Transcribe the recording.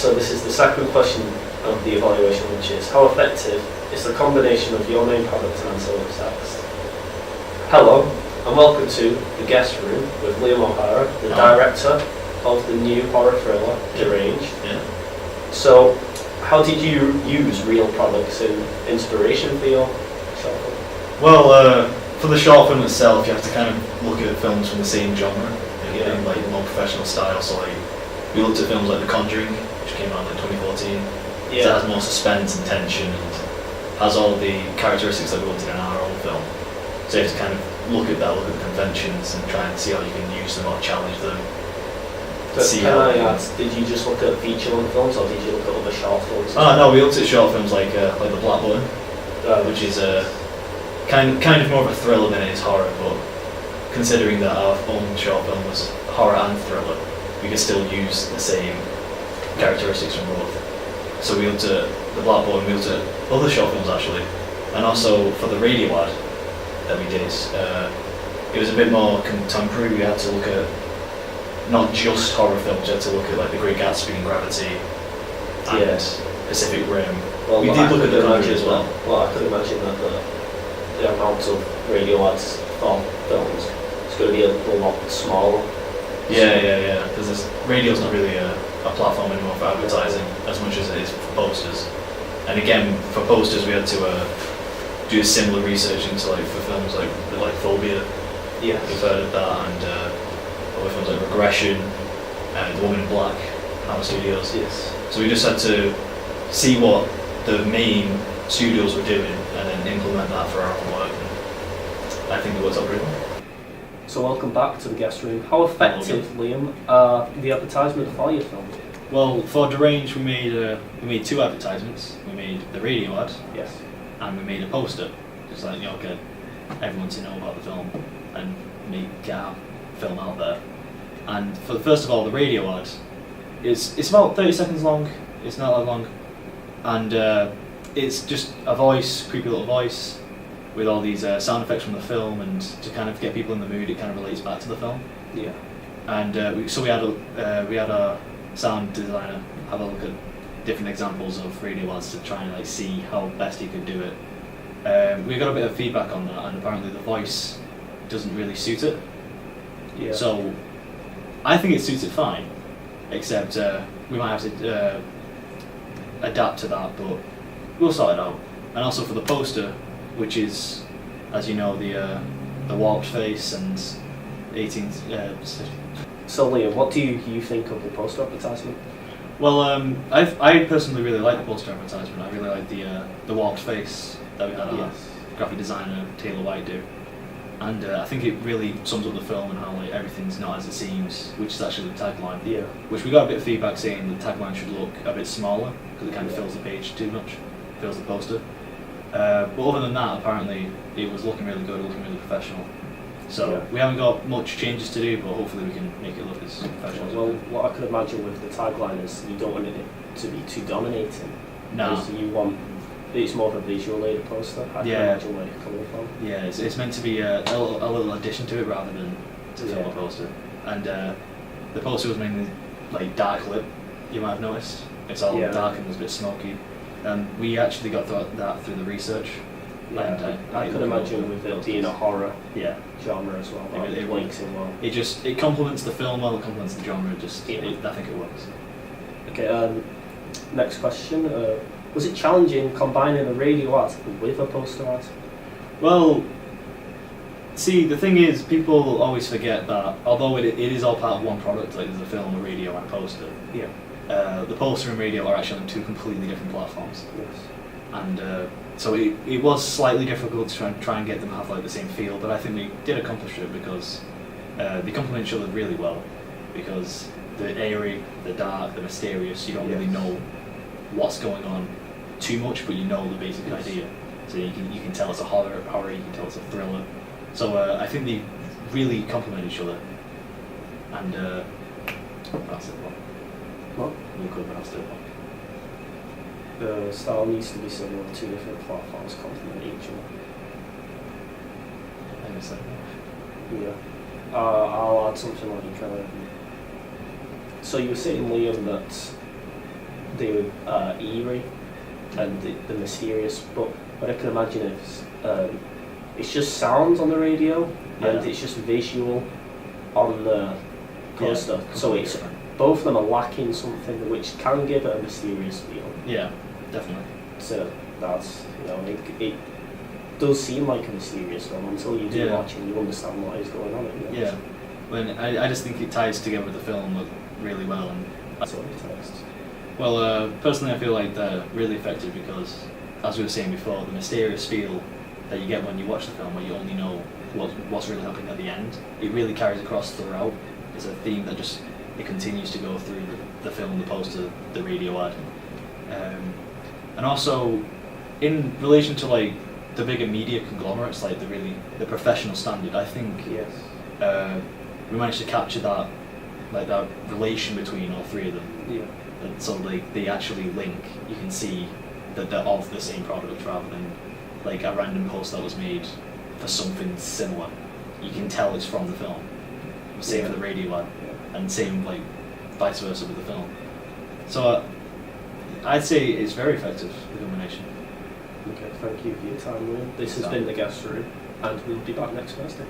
So this is the second question of the evaluation, which is how effective is the combination of your main product and ancillary text? Hello, and welcome to The Guest Room with Liam O'Hara, the director of the new horror thriller, Deranged. Yeah. So, how did you use real products in inspiration for your short film? Well, for the short film itself, you have to kind of look at films from the same genre, in like more professional style. So like, we looked at films like The Conjuring, which came out in 2014. Yeah. So it has more suspense and tension, and has all the characteristics that we wanted in our own film. So you have to kind of look at that, look at the conventions, and try and see how you can use them or challenge them. But can I ask, did you just look at feature-length films, or did you look at other short films? Oh no, we looked at short films like The Black Button, which is kind of more of a thriller than it is horror, but considering that our own short film was horror and thriller, we could still use the same characteristics from both. So we looked at The Black Button, we looked at other short films actually, and also for the radio ad that we did, it was a bit more contemporary. We had to look at not just horror films, you had to look at like The Great Gatsby and Gravity and Pacific Rim. Well, we did look at The Conjuring as well. Well, I could imagine that the amount of radio ads for films is going to be a lot smaller. Yeah. Because radio's not really a platform anymore for advertising as much as it is for posters. And again, for posters we had to do similar research into like for films like Phobia. Yeah. We've heard of that, and other films like Regression and The Woman in Black, Hammer Studios. Yes. So we just had to see what the main studios were doing and then implement that for our own work. And I think it worked out pretty well. So welcome back to The Guest Room. How effective, Liam, are the advertisement for your film? Well, for Deranged we made two advertisements. We made the radio ad. Yes. And we made a poster, just like get everyone to know about the film and get our film out there. And for first of all, the radio ad it's about 30 seconds long. It's not that long, and it's just a voice, creepy little voice, with all these sound effects from the film, and to kind of get people in the mood. It kind of relates back to the film. Yeah. And we had a sound designer have a look at different examples of radio ads to try and like see how best he could do it. We got a bit of feedback on that, and apparently the voice doesn't really suit it. Yeah. So I think it suits it fine, except we might have to adapt to that, but we'll sort it out. And also for the poster, which is, as you know, the warped face and 18th. So Liam, what do you think of the poster advertisement? Well, I personally really like the poster advertisement. I really like the warped face that we had our graphic designer Taylor White do, and I think it really sums up the film and how like everything's not as it seems, which is actually the tagline. Yeah. Which we got a bit of feedback saying the tagline should look a bit smaller because it kind of fills the page too much, fills the poster. But other than that, apparently it was looking really good, looking really professional. So we haven't got much changes to do, but hopefully we can make it look as professional as well. What I could imagine with the tagline is you don't want it to be too dominating. No. You want it's more of a visual aid poster. I can imagine where you're coming from. Yeah, it's meant to be a little addition to it rather than to film a poster. And the poster was mainly like dark lit. You might have noticed. It's all dark and it was a bit smoky. And we actually got that through the research. Yeah, and I could imagine with it being a horror genre as well. It works in well. It complements the film well. It complements the genre. I think it works. Okay. Next question. Was it challenging combining a radio ad with a poster ad? Well, see, the thing is, people always forget that although it is all part of one product, like there's a film, a radio, and a poster. Yeah. The poster and radio are actually on two completely different platforms. Yes. And so it was slightly difficult to try and get them to have like the same feel, but I think we did accomplish it because they complement each other really well. Because the airy, the dark, the mysterious, you don't really know what's going on too much, but you know the basic idea. So you can tell it's a horror, you can tell it's a thriller. So I think they really complement each other. And that's it. What? You could pass it. The style needs to be similar. Two different platforms complement each other. I guess so. Yeah. I'll add something like you kind of. So you were saying, Liam, that they were eerie and the mysterious, but what I can imagine is it's just sounds on the radio and it's just visual on the poster. So it's both of them are lacking something which can give it a mysterious feel. Yeah, definitely. So that's it does seem like a mysterious film until you do watch and you understand what is going on. Yeah. When I just think it ties together the film really well, and that's what it ties. Well, personally, I feel like they're really effective because, as we were saying before, the mysterious feel that you get when you watch the film, where you only know what's really happening at the end, it really carries across throughout. It's a theme that it continues to go through the film, the poster, the radio ad, and also in relation to like the bigger media conglomerates, like the professional standard. I think we managed to capture that relation between all three of them. Yeah. And so they actually link. You can see that they're of the same product rather than like a random post that was made for something similar. You can tell it's from the film. Same for the radio ad, and same like vice versa with the film. So I'd say it's very effective, the combination. Okay, thank you for your time, Will. This has been The Guest Room, and we'll be back next Thursday.